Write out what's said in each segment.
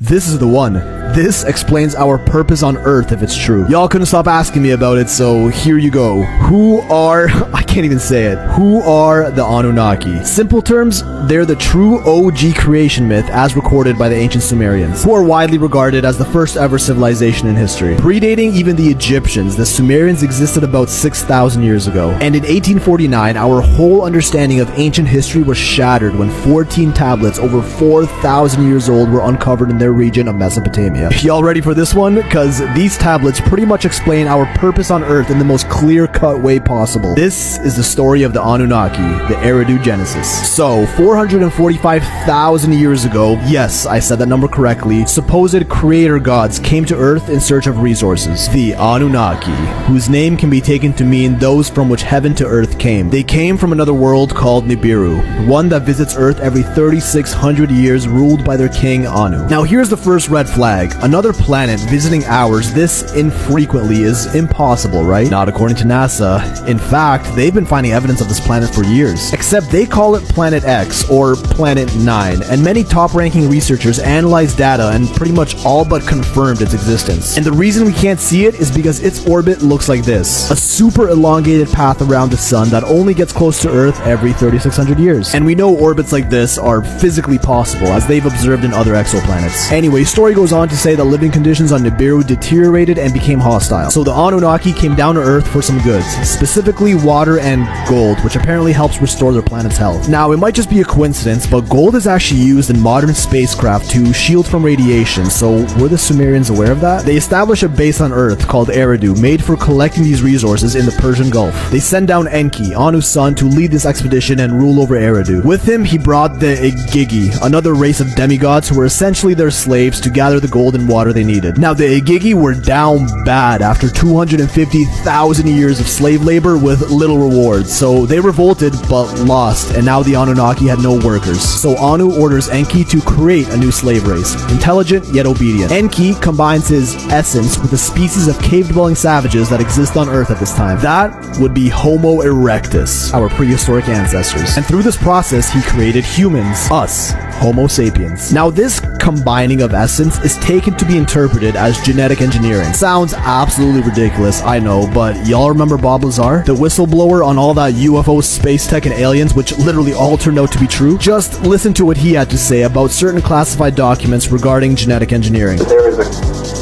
This is the one. This explains our purpose on Earth if it's true. Y'all couldn't stop asking me about it, so here you go. I can't even say it. Who are the Anunnaki? Simple terms, they're the true OG creation myth as recorded by the ancient Sumerians, who are widely regarded as the first ever civilization in history. Predating even the Egyptians, the Sumerians existed about 6,000 years ago. And in 1849, our whole understanding of ancient history was shattered when 14 tablets over 4,000 years old were uncovered in their region of Mesopotamia. Y'all ready for this one? Because these tablets pretty much explain our purpose on Earth in the most clear-cut way possible. This is the story of the Anunnaki, the Eridu Genesis. So, 445,000 years ago, yes, I said that number correctly, supposed creator gods came to Earth in search of resources. The Anunnaki, whose name can be taken to mean those from which heaven to Earth came. They came from another world called Nibiru, one that visits Earth every 3,600 years, ruled by their king Anu. Now here's the first red flag. Another planet visiting ours this infrequently is impossible, right? Not according to NASA. In fact, they've been finding evidence of this planet for years. Except they call it Planet X, or Planet 9, and many top-ranking researchers analyzed data and pretty much all but confirmed its existence. And the reason we can't see it is because its orbit looks like this. A super elongated path around the sun that only gets close to Earth every 3,600 years. And we know orbits like this are physically possible, as they've observed in other exoplanets. Anyway, story goes on to say that living conditions on Nibiru deteriorated and became hostile. So the Anunnaki came down to Earth for some goods, specifically water and gold, which apparently helps restore their planet's health. Now, it might just be a coincidence, but gold is actually used in modern spacecraft to shield from radiation, so were the Sumerians aware of that? They established a base on Earth called Eridu, made for collecting these resources in the Persian Gulf. They send down Enki, Anu's son, to lead this expedition and rule over Eridu. With him, he brought the Igigi, another race of demigods who were essentially their slaves to gather the gold and water they needed. Now, the Igigi were down bad after 250,000 years of slave labor with little rewards, so they revolted but lost, and now the Anunnaki had no workers. So Anu orders Enki to create a new slave race, intelligent yet obedient. Enki combines his essence with a species of cave-dwelling savages that exist on Earth at this time. That would be Homo erectus, our prehistoric ancestors. And through this process, he created humans, us, Homo sapiens. Now, this combining of essence is taken to be interpreted as genetic engineering. Sounds absolutely ridiculous, I know, but y'all remember Bob Lazar? The whistleblower on all that UFO, space tech, and aliens, which literally all turned out to be true? Just listen to what he had to say about certain classified documents regarding genetic engineering. There is an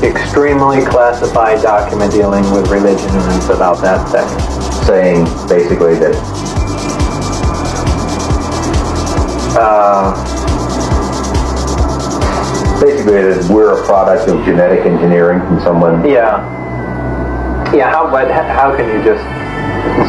extremely classified document dealing with religion and it's about that tech, saying basically that that we're a product of genetic engineering from someone. Yeah, how can you just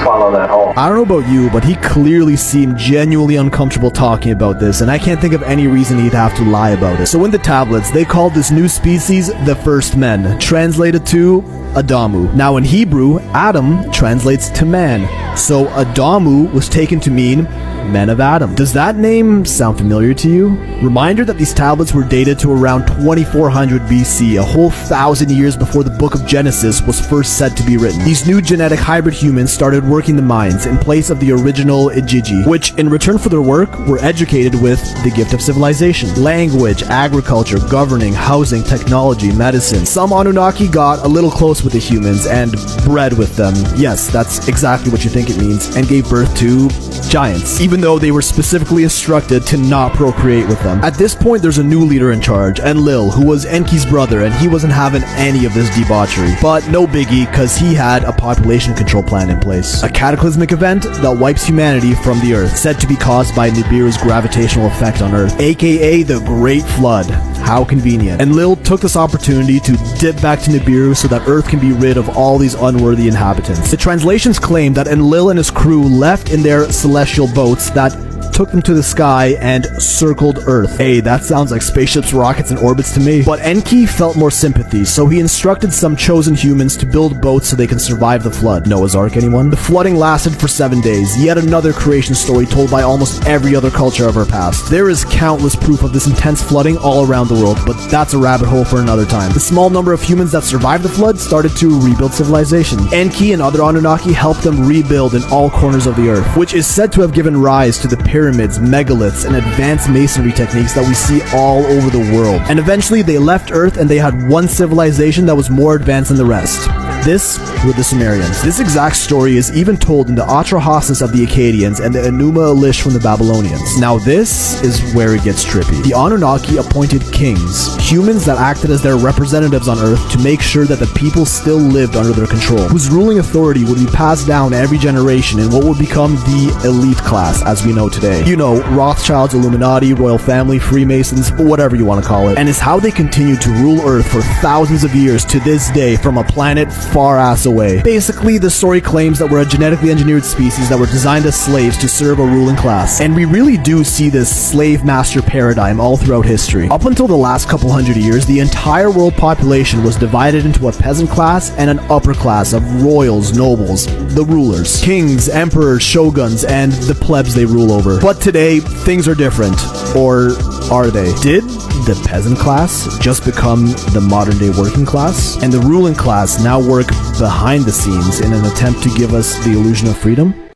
swallow that whole? I don't know about you, but he clearly seemed genuinely uncomfortable talking about this, and I can't think of any reason he'd have to lie about it. So in the tablets, they called this new species the first men, translated to Adamu. Now in Hebrew, Adam translates to man, so Adamu was taken to mean men of Adam. Does that name sound familiar to you? Reminder that these tablets were dated to around 2400 BC, a whole 1,000 years before the book of Genesis was first said to be written. These new genetic hybrid humans started working the mines in place of the original Igigi, which in return for their work were educated with the gift of civilization. Language, agriculture, governing, housing, technology, medicine. Some Anunnaki got a little close with the humans and bred with them. Yes, that's exactly what you think it means, and gave birth to giants, even though they were specifically instructed to not procreate with them. At this point, there's a new leader in charge, Enlil, who was Enki's brother, and he wasn't having any of this debauchery. But no biggie, because he had a population control plan in place. A cataclysmic event that wipes humanity from the Earth, said to be caused by Nibiru's gravitational effect on Earth, aka the Great Flood. How convenient. Enlil took this opportunity to dip back to Nibiru so that Earth can be rid of all these unworthy inhabitants. The translations claim that Enlil and his crew left in their celestial boats that took them to the sky and circled Earth. Hey, that sounds like spaceships, rockets, and orbits to me. But Enki felt more sympathy, so he instructed some chosen humans to build boats so they can survive the flood. Noah's Ark, anyone? The flooding lasted for 7 days, yet another creation story told by almost every other culture of our past. There is countless proof of this intense flooding all around the world, but that's a rabbit hole for another time. The small number of humans that survived the flood started to rebuild civilization. Enki and other Anunnaki helped them rebuild in all corners of the Earth, which is said to have given rise to the pyramids pyramids, megaliths, and advanced masonry techniques that we see all over the world. And eventually they left Earth and they had one civilization that was more advanced than the rest. This were the Sumerians. This exact story is even told in the Atrahasis of the Akkadians and the Enuma Elish from the Babylonians. Now this is where it gets trippy. The Anunnaki appointed kings, humans that acted as their representatives on Earth to make sure that the people still lived under their control, whose ruling authority would be passed down every generation in what would become the elite class as we know today. You know, Rothschilds, Illuminati, royal family, Freemasons, whatever you want to call it. And it's how they continued to rule Earth for thousands of years to this day from a planet far ass away. Basically, the story claims that we're a genetically engineered species that were designed as slaves to serve a ruling class. And we really do see this slave master paradigm all throughout history. Up until the last couple hundred years, the entire world population was divided into a peasant class and an upper class of royals, nobles, the rulers, kings, emperors, shoguns, and the plebs they rule over. But today, things are different. Or are they? Did the peasant class just become the modern day working class? And the ruling class now work behind the scenes in an attempt to give us the illusion of freedom?